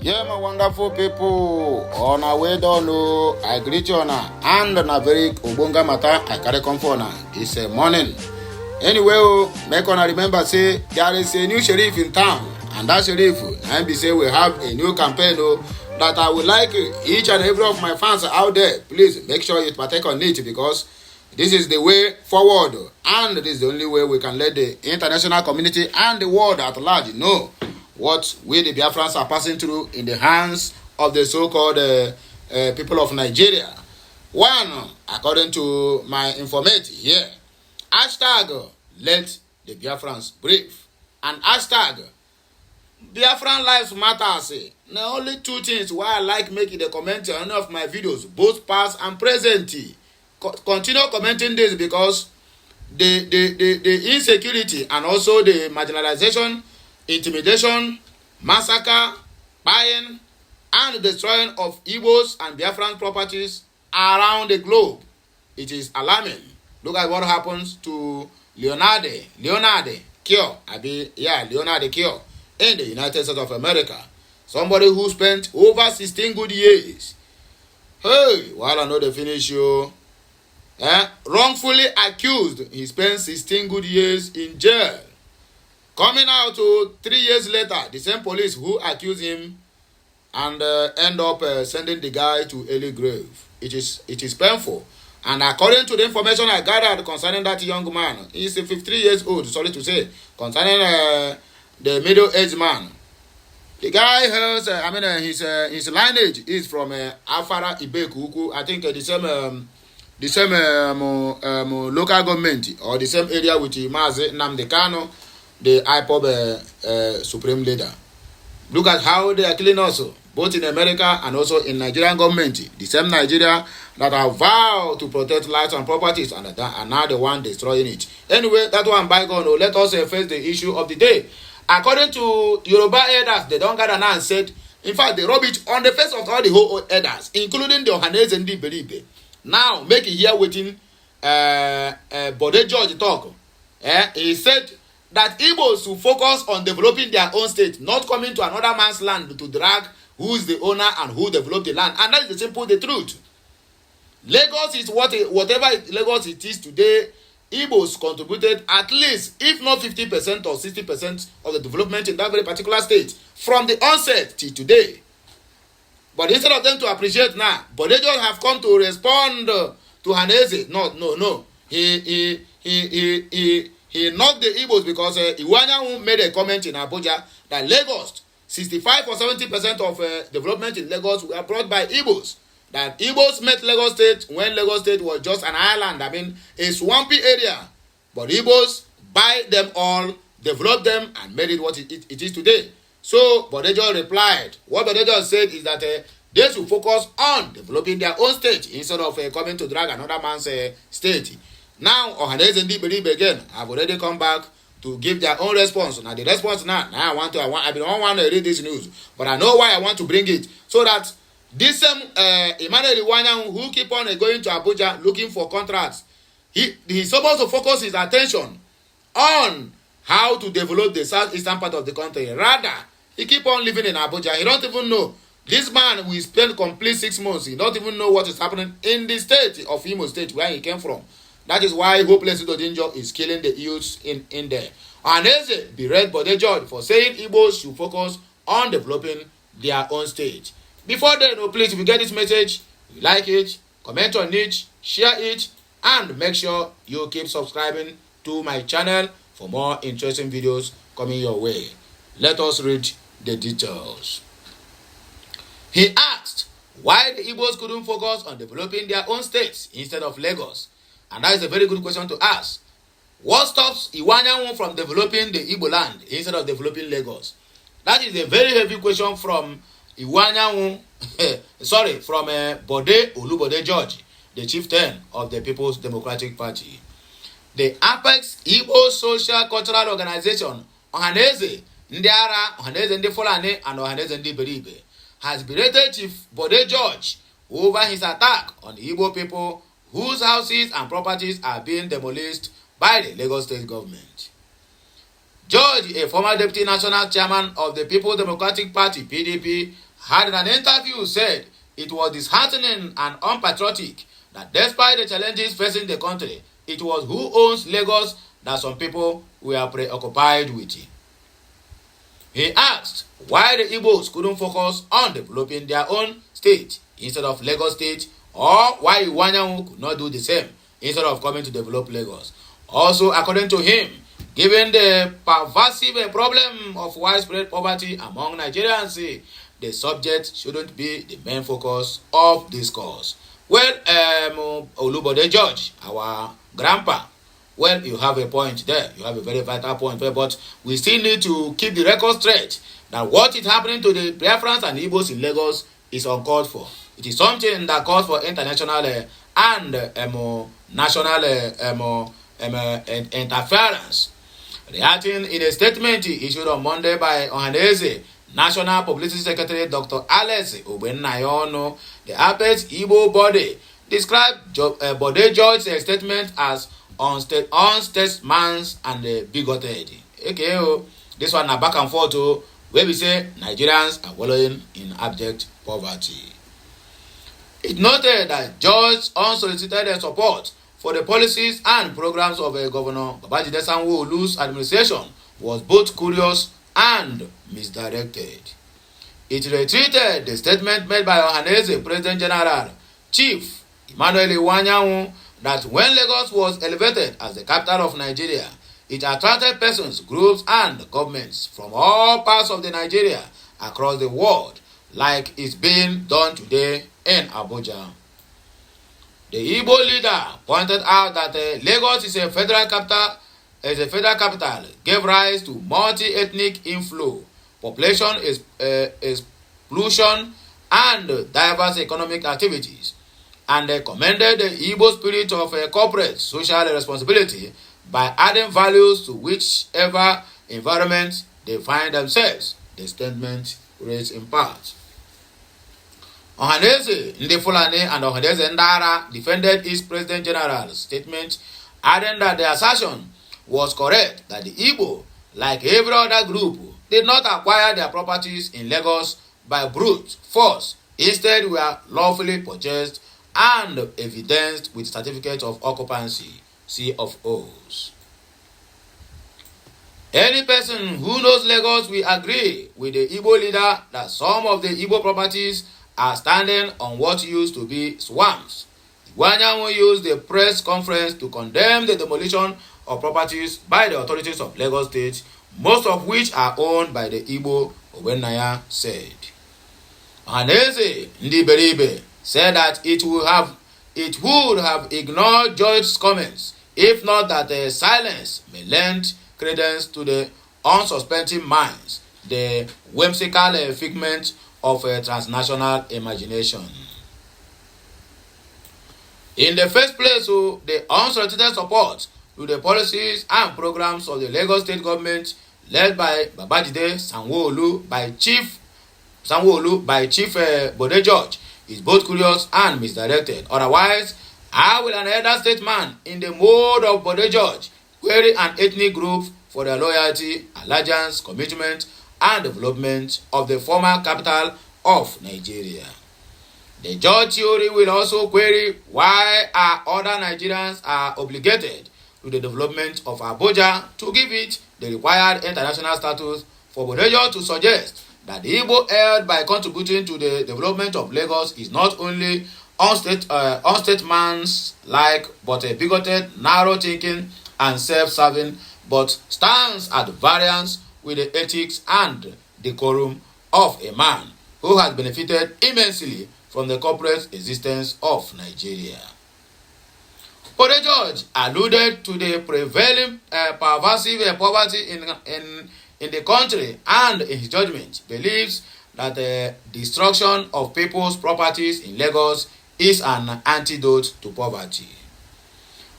Yeah, my wonderful people, on our way down, I greet you and on a very Obonga matter, I carry come for now. It's a morning. Anyway, make on remember, say, there is a new sheriff in town, and that sheriff, and be say we have a new campaign, that I would like each and every of my fans out there, please make sure you partake on it, because this is the way forward, and this is the only way we can let the international community and the world at large know what we the Biafrans are passing through in the hands of the so-called people of Nigeria. One, according to my informant here, hashtag let the Biafrans breathe, and hashtag Biafran lives matter. The only two things why I like making the comment on any of my videos, both past and present. Continue commenting this because the insecurity and also the marginalization, intimidation, massacre, buying, and destroying of Igbos and Biafran properties around the globe. It is alarming. Look at what happens to Leonardo Kio in the United States of America. Somebody who spent over 16 good years. Hey, while I know the finish you. Wrongfully accused, he spent 16 good years in jail. Coming out 3 years later, the same police who accused him and end up sending the guy to early grave. It is painful. And according to the information I gathered concerning that young man, he's 53 years old, sorry to say, concerning the middle-aged man. The guy has, his lineage is from Afara Ibeku, I think the same local government or the same area with Mazi Nnamdi Kanu, the IPOB supreme leader. Look at how they are killing also, both in America and also in Nigerian government. The same Nigeria that have vowed to protect lives and properties and are now the one destroying it. Anyway, that one bygone. Let us face the issue of the day. According to Yoruba elders, they don't gather now and said, in fact, they rub it on the face of all the whole elders, including the Ohanaeze and Ndi-Fulani. Now, make it here waiting. Bode George talk. He said that Igbos should focus on developing their own state, not coming to another man's land to drag who is the owner and who developed the land. And that is the truth. Lagos is whatever Lagos it is today. Igbos contributed at least, if not 50% or 60% of the development in that very particular state from the onset till today. But instead of them to appreciate now, but they just have come to respond to Ohanaeze. No. He knocked the Igbos because Iwanya made a comment in Abuja that Lagos, 65 or 70% of development in Lagos were brought by Igbos. That Igbos met Lagos State when Lagos State was just an island, a swampy area. But Igbos buy them all, developed them, and made it what it is today. So Bodejo replied. What Bodejo said is that they should focus on developing their own state instead of coming to drag another man's state. Now, Ohanaeze and Ndi-Fulani again have already come back to give their own response. Now, the response now I don't want to read this news, but I know why I want to bring it. So that this same Emmanuel Iwanya who keep on going to Abuja looking for contracts, he's supposed to focus his attention on how to develop the southeastern part of the country. Rather, he keep on living in Abuja. He don't even know. This man will spend complete 6 months. He don't even know what is happening in the state of Imo State where he came from. That is why Hopeless Udodinjo is killing the youths in there. Ohanaeze berate Bode George for saying Igbos should focus on developing their own state. Before then, please, if you get this message, you like it, comment on it, share it, and make sure you keep subscribing to my channel for more interesting videos coming your way. Let us read the details. He asked why the Igbos couldn't focus on developing their own states instead of Lagos. And that is a very good question to ask. What stops Iwanya from developing the Igbo land instead of developing Lagos? That is a very heavy question from Iwanya, from Bode George, the chieftain of the People's Democratic Party. The Apex Igbo Social Cultural Organization, Ohanaeze, Ndiara, Ohanaeze Ndi-Fulani, and Ohanaeze Ndi-Fulani, has berated Chief Bode George over his attack on the Igbo people whose houses and properties are being demolished by the Lagos State government. George, a former deputy national chairman of the People's Democratic Party, PDP, had in an interview said it was disheartening and unpatriotic that despite the challenges facing the country, it was who owns Lagos that some people were preoccupied with. He asked why the Igbos couldn't focus on developing their own state instead of Lagos state, or why Iwanyanwu could not do the same instead of coming to develop Lagos. Also, according to him, given the pervasive problem of widespread poverty among Nigerians, the subject shouldn't be the main focus of discourse. Well, Olubode George, our grandpa, well, you have a point there. You have a very vital point there, but we still need to keep the record straight that what is happening to the Biafrans and Igbos in Lagos is uncalled for. It is something that calls for international and national interference. Reacting in a statement issued on Monday by Ohanaeze, National Publicity Secretary Dr. Alex Obennayono, the Apex Igbo body, described Bode George's statement as unstatesman's and bigoted. Okay, this one na back and forth where we say Nigerians are wallowing in abject poverty. It noted that George's unsolicited support for the policies and programs of Governor Babajide Sanwo-Olu's administration was both curious and misdirected. It retreated the statement made by Ohanaeze President General Chief Emmanuel Iwanyanwu that when Lagos was elevated as the capital of Nigeria, it attracted persons, groups, and governments from all parts of the Nigeria across the world, like it's being done today in Abuja. The Igbo leader pointed out that Lagos is a federal capital, gave rise to multi-ethnic inflow, population explosion, and diverse economic activities, and commended the Igbo spirit of corporate social responsibility by adding values to whichever environment they find themselves, the statement reads in part. Ohanaeze, Ndi-Fulani, and Ohanaeze Ndara defended his President General's statement, adding that the assertion was correct that the Igbo, like every other group, did not acquire their properties in Lagos by brute force. Instead, were lawfully purchased and evidenced with certificate of occupancy, CFOs. Any person who knows Lagos will agree with the Igbo leader that some of the Igbo properties are standing on what used to be swamps. Iwanyanwu used the press conference to condemn the demolition of properties by the authorities of Lagos State, most of which are owned by the Igbo, Obenaya said. Ohanaeze Ndi-Beribe said that it would have ignored George's comments if not that the silence may lend credence to the unsuspecting minds, the whimsical figment of a transnational imagination. In the first place, the unsolicited support to the policies and programs of the Lagos State government led by Babajide Sanwo-Olu by Chief Bode George is both curious and misdirected. Otherwise, how will an elder statesman in the mode of Bode George query an ethnic group for their loyalty, allegiance, commitment, and development of the former capital of Nigeria? The George theory will also query why other Nigerians are obligated to the development of Abuja to give it the required international status for Bode George to suggest that the Igbo held by contributing to the development of Lagos is not only unstatesmanlike but a bigoted, narrow-thinking, and self-serving, but stands at variance with the ethics and decorum of a man who has benefited immensely from the corporate existence of Nigeria. Bode George alluded to the prevailing pervasive poverty in the country and, in his judgment, believes that the destruction of people's properties in Lagos is an antidote to poverty.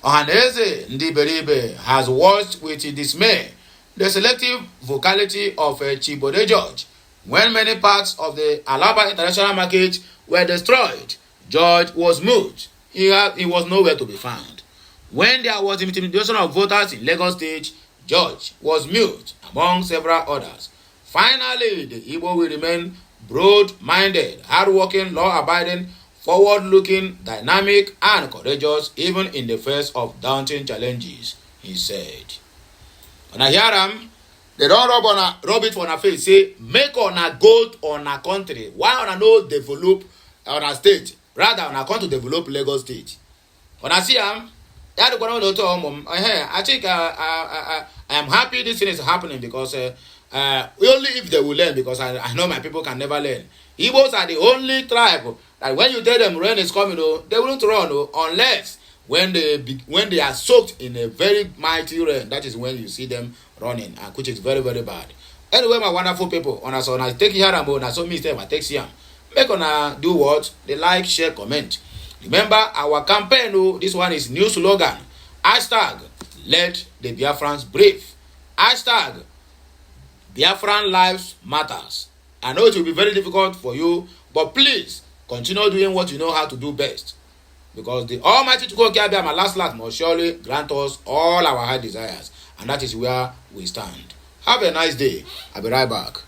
Ohanaeze Ndi-Beribe has watched with dismay the selective vocality of Chief Bode George. When many parts of the Alaba International Market were destroyed, George was mute. He was nowhere to be found. When there was intimidation of voters in Lagos State, George was mute, among several others. Finally, the Igbo will remain broad-minded, hard-working, law-abiding, forward-looking, dynamic, and courageous, even in the face of daunting challenges, he said. When I hear them, they don't rub it for our face, say, make on a goat on a country. Why on a no develop on a state? Rather, on a country develop Lagos state. When I see them, I think I am happy this thing is happening because only if they will learn, because I know my people can never learn. Igbos are the only tribe that when you tell them rain is coming, they won't run unless when they are soaked in a very mighty rain. That is when you see them running, which is very, very bad. Anyway, my wonderful people, on I take here and on so mistake I take here. Make on do what? They like, share, comment. Remember our campaign, this one is new slogan. Hashtag let the Biafrans brave. Hashtag Biafran lives matters. I know it will be very difficult for you, but please continue doing what you know how to do best. Because the Almighty Chukwuka, my last must surely grant us all our high desires. And that is where we stand. Have a nice day. I'll be right back.